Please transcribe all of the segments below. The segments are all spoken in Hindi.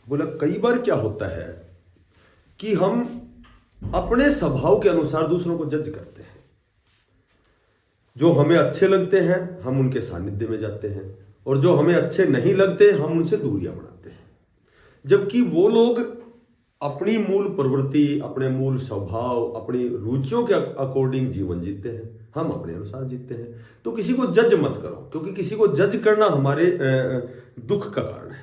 बोला कई बार क्या होता है कि हम अपने स्वभाव के अनुसार दूसरों को जज करते हैं। जो हमें अच्छे लगते हैं हम उनके सानिध्य में जाते हैं, और जो हमें अच्छे नहीं लगते हम उनसे दूरियां बनाते हैं। जबकि वो लोग अपनी मूल प्रवृत्ति, अपने मूल स्वभाव, अपनी रुचियों के अकॉर्डिंग जीवन जीते हैं, हम अपने अनुसार जीते हैं। तो किसी को जज मत करो, क्योंकि किसी को जज करना हमारे दुख का कारण है।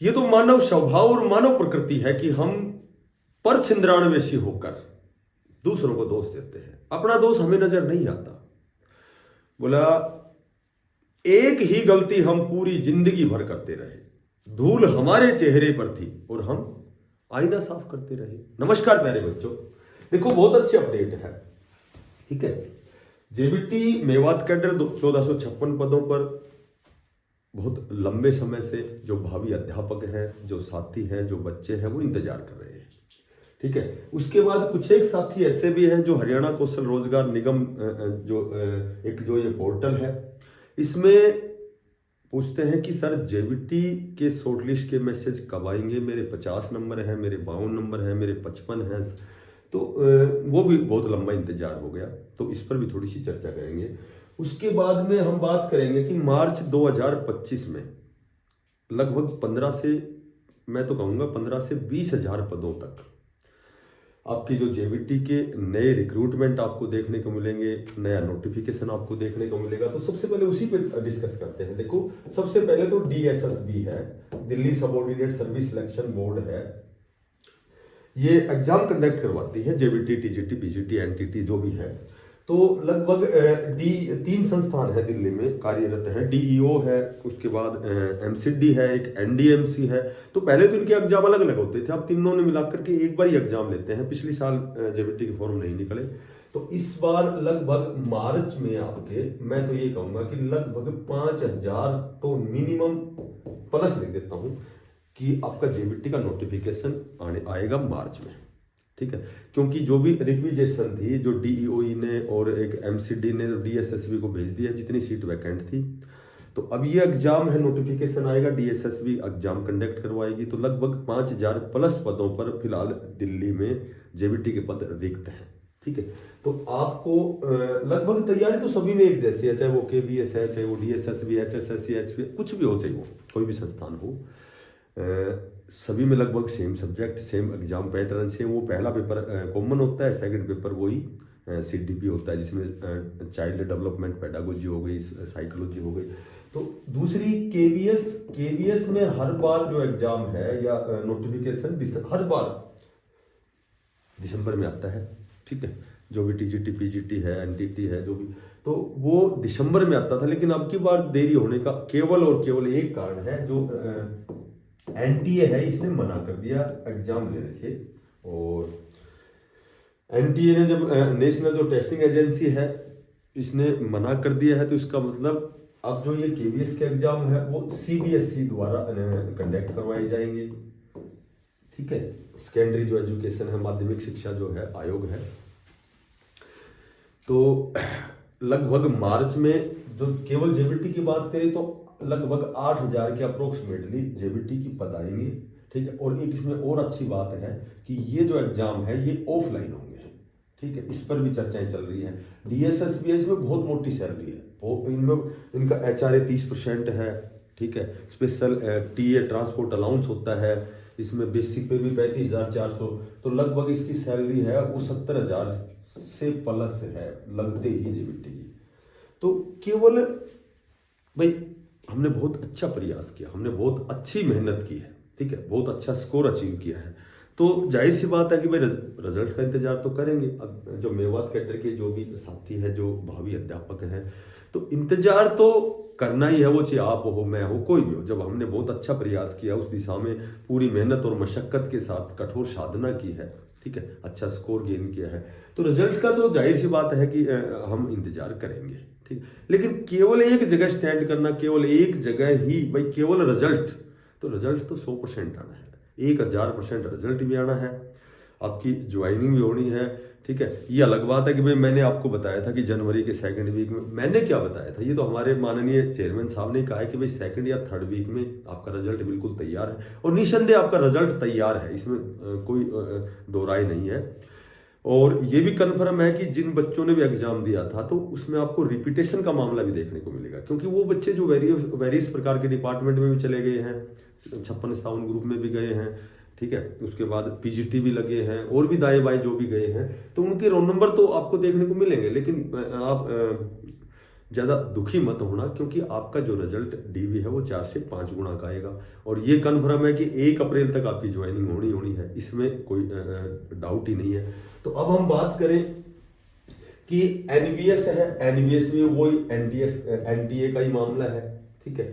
ये तो मानव स्वभाव और मानव प्रकृति है कि हम पर छिंद्राणवेशी होकर दूसरों को दोष देते हैं। अपना दोष हमें नजर नहीं आता। बोला एक ही गलती हम पूरी जिंदगी भर करते रहे, धूल हमारे चेहरे पर थी और हम आईना साफ करते रहे। नमस्कार प्यारे बच्चों, देखो बहुत अच्छी अपडेट है, ठीक है। जेबीटी मेवात कैडर 1456 पदों पर बहुत लंबे समय से जो भावी अध्यापक हैं, जो साथी हैं, जो बच्चे हैं, वो इंतजार कर रहे हैं, ठीक है। उसके बाद कुछ एक साथी ऐसे भी हैं जो हरियाणा कौशल रोजगार निगम जो ये पोर्टल है, इसमें पूछते हैं कि सर जेबीटी के शॉर्टलिस्ट के मैसेज कब आएंगे। मेरे 50 नंबर हैं, मेरे 52 नंबर हैं, मेरे 55 हैं, तो वो भी बहुत लंबा इंतजार हो गया, तो इस पर भी थोड़ी सी चर्चा करेंगे। उसके बाद में हम बात करेंगे कि मार्च 2025 में लगभग 15 से, मैं तो कहूँगा 15 से 20 हजार पदों तक आपकी जो जेबीटी के नए रिक्रूटमेंट आपको देखने को मिलेंगे, नया नोटिफिकेशन आपको देखने को मिलेगा। तो सबसे पहले उसी पे डिस्कस करते हैं। देखो सबसे पहले तो DSSB है, Delhi subordinate service selection board है, ये एग्जाम कंडक्ट करवाती है, जेबीटी, टीजीटी, पीजीटी, एनटीटी जो भी है। तो लगभग 3 संस्थान है दिल्ली में कार्यरत है। डीईओ है, उसके बाद एमसीडी है, एक एनडीएमसी है। तो पहले तो इनके एग्जाम अलग अलग होते थे, अब तीनों ने मिलाकर के एक बार ही एग्जाम लेते हैं। पिछली साल जेबीटी के फॉर्म नहीं निकले, तो इस बार लगभग मार्च में आपके, मैं तो ये कहूंगा कि लगभग 5000 तो मिनिमम प्लस लिख देता हूं कि आपका जेबीटी का नोटिफिकेशन आएगा मार्च में, ठीक है। क्योंकि जो भी रिक्विजेशन थी, जो डीईओई ने और एक एमसीडी ने डीएसएसबी को भेज दिया जितनी सीट वैकेंट थी, तो अब ये एग्जाम है, नोटिफिकेशन आएगा, डीएसएसबी एग्जाम कंडक्ट करवाएगी। तो लगभग 5000 प्लस पदों पर फिलहाल दिल्ली में जेबीटी के पद रिक्त हैं, ठीक है। तो आपको लगभग तैयारी तो सभी में एक जैसी है, चाहे वो केवीएस है, चाहे वो डीएसएसबी, एचएसएससी, एचपी, कुछ भी हो, चाहे वो कोई भी संस्थान हो, सभी में लगभग same subject, same exam pattern, same. वो पहला पेपर कॉमन होता है, सेकंड पेपर वही सीडीपी होता है, जिसमें चाइल्ड डेवलपमेंट पेडागोजी हो गई, साइकोलॉजी हो गई। तो दूसरी केवीएस में हर बार जो एग्जाम है या नोटिफिकेशन हर बार दिसंबर में आता है, ठीक है। जो भी टीजीटी, पीजीटी है, एनटीटी है, जो भी, तो वो दिसंबर में आता था। लेकिन अब की बार देरी होने का केवल और केवल एक कारण है, जो एनटीए है, इसने मना कर दिया एग्जाम लेने से। और एनटीए ने, जब नेशनल जो टेस्टिंग एजेंसी है, इसने मना कर दिया है, तो इसका मतलब अब जो ये केवीएस के एग्जाम है वो सीबीएसई द्वारा कंडक्ट करवाए जाएंगे, ठीक है। सेकेंडरी जो एजुकेशन है, माध्यमिक शिक्षा जो है आयोग है। तो लगभग मार्च में जो केवल जेबीटी की बात करें तो लगभग 8000 के अप्रोक्सीमेटली जेबीटी की पद आएंगे, ठीक है। और एक इसमें और अच्छी बात है कि ये जो एग्जाम है ये ऑफलाइन होंगे, ठीक है। इस पर भी चर्चाएं चल रही हैं। डीएसएसबी इसमें बहुत मोटी सैलरी है, इनमें इनका एचआरए 30% है, ठीक है। स्पेशल टीए ट्रांसपोर्ट अलाउंस होता है, इसमें बेसिक पे भी 35,400। तो लगभग इसकी सैलरी है वो 70,000 से प्लस है लगते ही जेबीटी की। तो केवल भाई हमने बहुत अच्छा प्रयास किया, हमने बहुत अच्छी मेहनत की है, ठीक है, बहुत अच्छा स्कोर अचीव किया है, तो जाहिर सी बात है कि भाई रिजल्ट का इंतजार तो करेंगे। अब जो मेवात कैडर के जो भी साथी है, जो भावी अध्यापक हैं, तो इंतजार तो करना ही है, वो चाहे आप हो, मैं हो, कोई भी हो। जब हमने बहुत अच्छा प्रयास किया, उस दिशा में पूरी मेहनत और मशक्कत के साथ कठोर साधना की है, ठीक है, अच्छा स्कोर गेन किया है, तो रिजल्ट का तो जाहिर सी बात है कि हम इंतजार करेंगे, ठीक। लेकिन केवल एक जगह स्टैंड करना, केवल एक जगह ही भाई केवल रिजल्ट, तो रिजल्ट तो 100% आना है, 1000% रिजल्ट भी आना है, आपकी ज्वाइनिंग भी होनी है, ठीक है। ये अलग बात है कि भाई मैंने आपको बताया था कि जनवरी के सेकंड वीक में, मैंने क्या बताया था, ये तो हमारे माननीय चेयरमैन साहब ने कहा है कि भाई सेकंड या थर्ड वीक में आपका रिजल्ट बिल्कुल तैयार है, और निसंदेह आपका रिजल्ट तैयार है, इसमें कोई दो राय नहीं है। और ये भी कन्फर्म है कि जिन बच्चों ने भी एग्जाम दिया था तो उसमें आपको रिपीटेशन का मामला भी देखने को मिलेगा, क्योंकि वो बच्चे जो वेरियस प्रकार के डिपार्टमेंट में भी चले गए हैं, 56-57 ग्रुप में भी गए हैं, ठीक है, उसके बाद पीजीटी भी लगे हैं, और भी दाएं बाएं जो भी गए हैं, तो उनके रोल नंबर तो आपको देखने को मिलेंगे। लेकिन आप ज़्यादा दुखी मत होना, क्योंकि आपका जो रिजल्ट डीवी है वो 4 से 5 गुना का आएगा, और ये कन्फर्म है कि 1 अप्रैल तक आपकी ज्वाइनिंग होनी है, इसमें कोई डाउट ही नहीं है। तो अब हम बात करें कि एनवीएस है, एनवीएस में वही एनटीए का ही मामला है, ठीक है।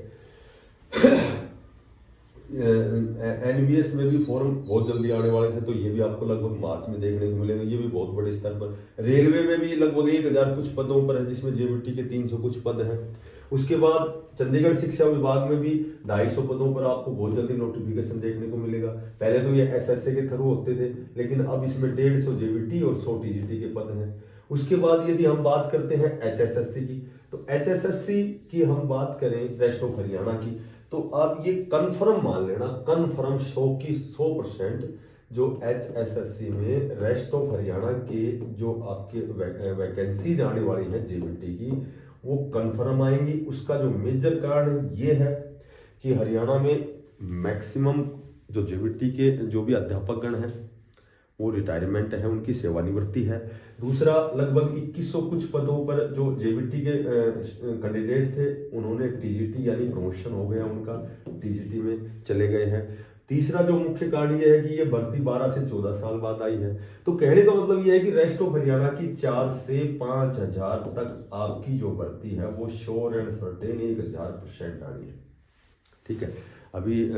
एनवीएस में भी फॉर्म बहुत जल्दी आने वाले थे, तो ये भी आपको लगभग मार्च में देखने को मिलेंगे, ये भी बहुत बड़े स्तर पर। रेलवे में भी लगभग 1000 कुछ पदों पर है, जिसमें जेबीटी के 300 कुछ पद हैं। उसके बाद चंडीगढ़ शिक्षा विभाग में भी 250 पदों पर आपको बहुत जल्दी नोटिफिकेशन देखने को मिलेगा। पहले तो ये एसएससी के थ्रू होते थे, लेकिन अब इसमें 150 जेबीटी और 100 टीजीटी के पद हैं। उसके बाद यदि हम बात करते हैं एचएसएससी की, तो एचएसएससी की हम बात करें रेस्ट ऑफ हरियाणा की, तो आप ये कंफर्म मान लेना, कंफर्म 100% जो एचएसएससी में रेस्ट ऑफ हरियाणा के जो आपके वैकेंसीज आने वाली है जेबीटी की, वो कंफर्म आएंगी। उसका जो मेजर कारण ये है कि हरियाणा में मैक्सिमम जो जेबीटी के जो भी अध्यापकगण हैं वो रिटायरमेंट है, उनकी सेवानिवृत्ति है। दूसरा, लगभग 2100 कुछ पदों पर जो जेबीटी के कैंडिडेट थे, उन्होंने टीजीटी यानी प्रमोशन हो गया उनका, टीजीटी में चले गए हैं। तीसरा जो मुख्य कारण यह है कि ये भर्ती 12 से 14 साल बाद आई है। तो कहने का मतलब यह है कि रेस्ट ऑफ हरियाणा की 4 से 5000 तक आपकी जो भर्ती है वो श्योर एंड सर्टेन 1000% आनी है, ठीक है। अभी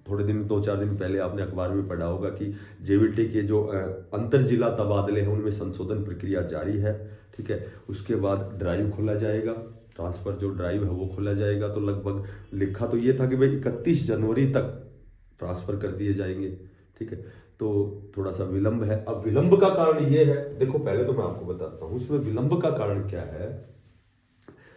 थोड़े दिन 2-4 दिन पहले आपने अखबार में पढ़ा होगा कि जेबीटी के जो अंतर जिला तबादले हैं उनमें संशोधन प्रक्रिया जारी है, ठीक है। उसके बाद ड्राइव खोला जाएगा, ट्रांसफर जो ड्राइव है वो खोला जाएगा। तो लगभग लिखा तो ये था कि भाई 31 जनवरी तक ट्रांसफर कर दिए जाएंगे, ठीक है। तो थोड़ा सा विलंब है। अब विलंब का कारण ये है, देखो पहले तो मैं आपको बताता हूँ इसमें विलंब का कारण क्या है।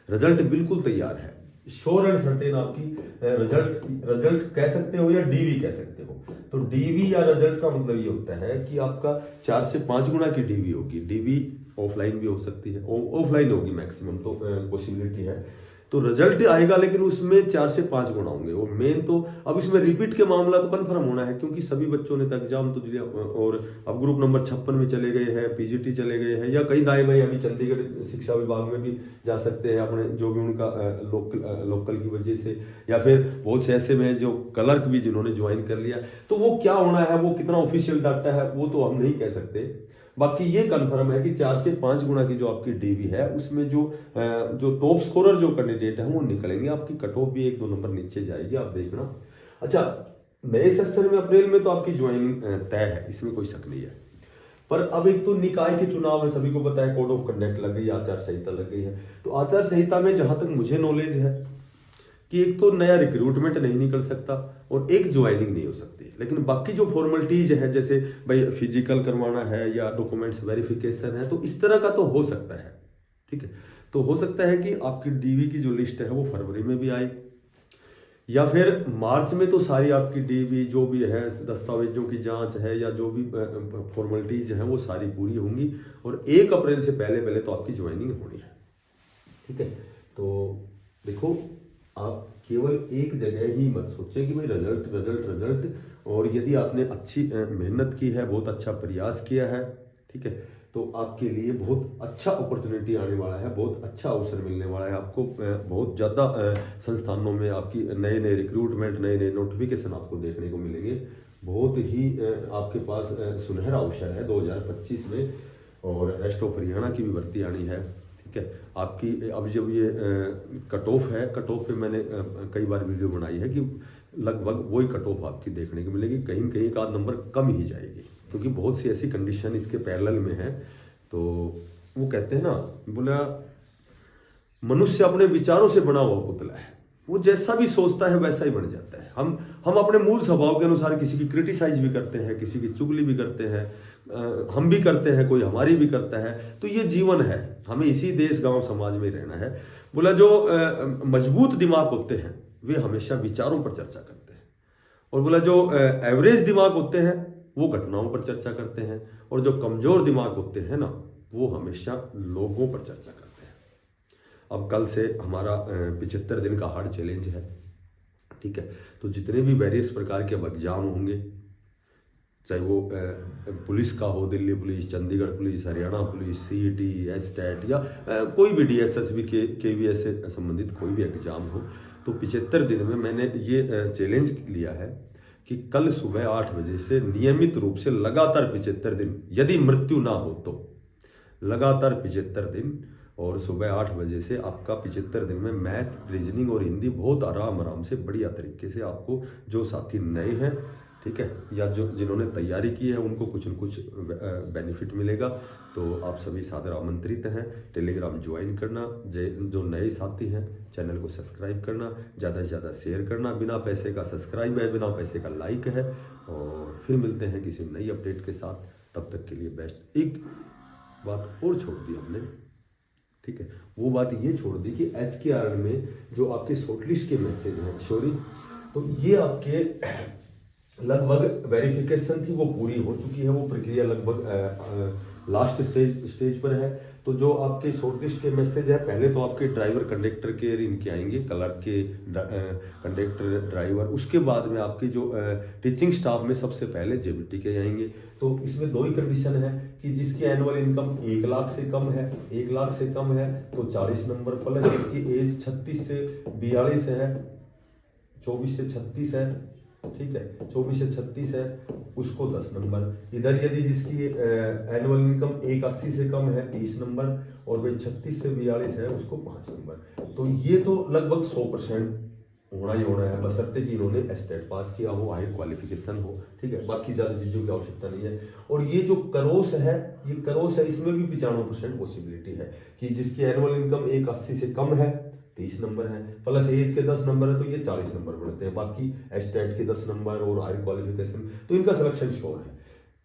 रिजल्ट बिल्कुल तैयार है, श्योर एंड सर्टेन आपकी रिजल्ट कह सकते हो या डीवी कह सकते हो। तो डीवी या रिजल्ट का मतलब ये होता है कि आपका 4 से 5 गुना की डीवी होगी। डीवी ऑफलाइन भी हो सकती है, ऑफलाइन होगी मैक्सिमम, तो पॉसिबिलिटी है। तो रिजल्ट आएगा लेकिन उसमें 4 से 5 गुना होंगे। और मेन तो अब इसमें रिपीट के मामला तो कंफर्म होना है, क्योंकि सभी बच्चों ने तो एग्जाम तो दिया और अब ग्रुप नंबर 56 में चले गए हैं, पीजीटी चले गए हैं, या कई दाएं बाएं अभी चंडीगढ़ शिक्षा विभाग में भी जा सकते हैं अपने जो भी उनका लोकल की वजह से, या फिर बहुत से ऐसे में जो क्लर्क भी जिन्होंने ज्वाइन कर लिया। तो वो क्या होना है, वो कितना ऑफिशियल डाटा है वो तो हम नहीं कह सकते। बाकी ये कंफर्म है कि 4 से 5 गुना की जो आपकी डीवी है उसमें जो टॉप स्कोरर जो कैंडिडेट है वो निकलेंगे। आपकी कट ऑफ भी 1-2 नंबर नीचे जाएगी, आप देखना। अच्छा, नए सेशन में अप्रैल में तो आपकी ज्वाइनिंग तय है, इसमें कोई शक नहीं है। पर अब एक तो निकाय के चुनाव है, सभी को पता है, कोड ऑफ कंडक्ट लग गई, आचार संहिता लग गई है। तो आचार संहिता में जहां तक मुझे नॉलेज है कि एक तो नया रिक्रूटमेंट नहीं निकल सकता और एक ज्वाइनिंग नहीं हो सकती, लेकिन बाकी जो फॉर्मेलिटीज है जैसे भाई फिजिकल करवाना है या डॉक्यूमेंट्स वेरिफिकेशन है, तो इस तरह का तो हो सकता है, ठीक है। तो हो सकता है कि आपकी डीवी की जो लिस्ट है वो फरवरी में भी आए, या फिर मार्च में तो सारी आपकी डीवी जो भी है, दस्तावेजों की जांच है या जो भी फॉर्मेलिटीज है वो सारी पूरी होंगी, और 1 अप्रैल से पहले तो आपकी ज्वाइनिंग होनी है, ठीक है। तो देखो, आप केवल एक जगह ही मत सोचें कि भाई रिजल्ट, और यदि आपने अच्छी मेहनत की है, बहुत अच्छा प्रयास किया है, ठीक है, तो आपके लिए बहुत अच्छा अपॉर्चुनिटी आने वाला है, बहुत अच्छा अवसर मिलने वाला है आपको। बहुत ज़्यादा संस्थानों में आपकी नए रिक्रूटमेंट, नए नोटिफिकेशन आपको देखने को मिलेंगे। बहुत ही आपके पास सुनहरा अवसर है 2025 में, और रेस्ट ऑफ हरियाणा की भी भर्ती आनी है, ठीक है। आपकी अब जब ये कट ऑफ है, कट ऑफ पे मैंने कई बार वीडियो बनाई है कि लगभग वही कट ऑफ आपकी देखने को मिलेगी, कहीं कहीं का नंबर कम ही जाएगी, क्योंकि बहुत सी ऐसी कंडीशन इसके पैरेलल में है। तो वो कहते हैं ना, बोला मनुष्य अपने विचारों से बना हुआ पुतला है, वो जैसा भी सोचता है वैसा ही बन जाता है। हम अपने मूल स्वभाव के अनुसार किसी की क्रिटिसाइज भी करते हैं, किसी की चुगली भी करते हैं, हम भी करते हैं, कोई हमारी भी करता है। तो ये जीवन है, हमें इसी देश गांव समाज में रहना है। बोला जो मजबूत दिमाग होते हैं वे हमेशा विचारों पर चर्चा करते हैं, और बोला जो एवरेज दिमाग होते हैं वो घटनाओं पर चर्चा करते हैं, और जो कमजोर दिमाग होते हैं ना वो हमेशा लोगों पर चर्चा करते हैं। अब कल से हमारा 75 दिन का हार्ड चैलेंज है, ठीक है। तो जितने भी वेरियस प्रकार के अब एग्जाम होंगे, चाहे वो पुलिस का हो, Delhi police, Chandigarh police, Haryana police, CET, STET या कोई भी डीएसएसबी केवीएस से संबंधित कोई भी एग्जाम हो, तो 75 दिन में मैंने ये चैलेंज लिया है कि कल सुबह 8 बजे से नियमित रूप से लगातार 75 दिन, यदि मृत्यु ना हो तो लगातार 75 दिन, और सुबह 8 बजे से आपका 75 दिन में मैथ, रीजनिंग और हिंदी बहुत आराम से बढ़िया तरीके से आपको, जो साथी नए हैं, ठीक है, या जो जिन्होंने तैयारी की है उनको कुछ न कुछ बेनिफिट मिलेगा। तो आप सभी सादर आमंत्रित हैं, टेलीग्राम ज्वाइन करना, जो नए साथी हैं चैनल को सब्सक्राइब करना, ज़्यादा से ज़्यादा शेयर करना। बिना पैसे का सब्सक्राइब है, बिना पैसे का लाइक है। और फिर मिलते हैं किसी नई अपडेट के साथ, तब तक के लिए बेस्ट। एक बात और छोड़ दी हमने, ठीक है, वो बात ये छोड़ दी कि HKRN में जो आपके शॉर्टलिस्ट के मैसेज हैं, सॉरी, तो ये आपके लगभग वेरिफिकेशन थी वो पूरी हो चुकी है, वो प्रक्रिया लगभग लास्ट स्टेज पर है। तो जो आपके शॉर्टलिस्ट के मैसेज है, पहले तो आपके ड्राइवर, कंडक्टर के इनके आएंगे, क्लर्क के, कंडक्टर, ड्राइवर, उसके बाद में आपके जो टीचिंग स्टाफ में सबसे पहले जेबीटी के आएंगे। तो इसमें दो ही कंडीशन है कि जिसकी एनुअल इनकम 1 लाख से कम है, 1 लाख से कम है तो 40 नंबर, प्लस जिसकी एज 36 से 42 है, 24 से 36 है, ठीक है, 24 से 36 है, उसको 10 नंबर। इधर यदि जिसकी एनुअल इनकम 180 से कम है 30 नंबर, और वे 36 से 42 है उसको 5 नंबर। तो ये तो लगभग 100% होना ही होना है, बशर्ते कि इन्होंने एस्टेट पास किया हो, हाई क्वालिफिकेशन हो, ठीक है। बाकी ज़्यादा चीज़ों की आवश्यकता नहीं है। और ये जो क्रॉस है, ये क्रॉस है, इसमें भी 95% पॉसिबिलिटी है कि जिसकी एनुअल इनकम 180 से कम है 30 नंबर है, प्लस एज के 10 नंबर है तो ये 40 नंबर बढ़ते हैं। बाकी एस्टेट के 10 नंबर और हाई क्वालिफिकेशन, तो इनका सिलेक्शन श्योर है।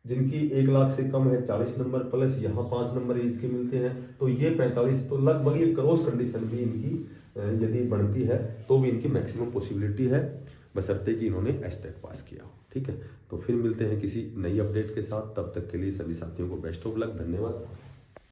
जिनकी 1 लाख से कम है 40 नंबर, प्लस यहाँ 5 नंबर एज के मिलते हैं तो ये 45। तो लगभग ये क्रॉस कंडीशन भी इनकी यदि बनती है तो भी इनकी मैक्सिमम पॉसिबिलिटी है, बशर्ते कि इन्होंने एस्टेट पास किया हो, ठीक है। तो फिर मिलते हैं किसी नई अपडेट के साथ, तब तक के लिए सभी साथियों को बेस्ट ऑफ लक, धन्यवाद।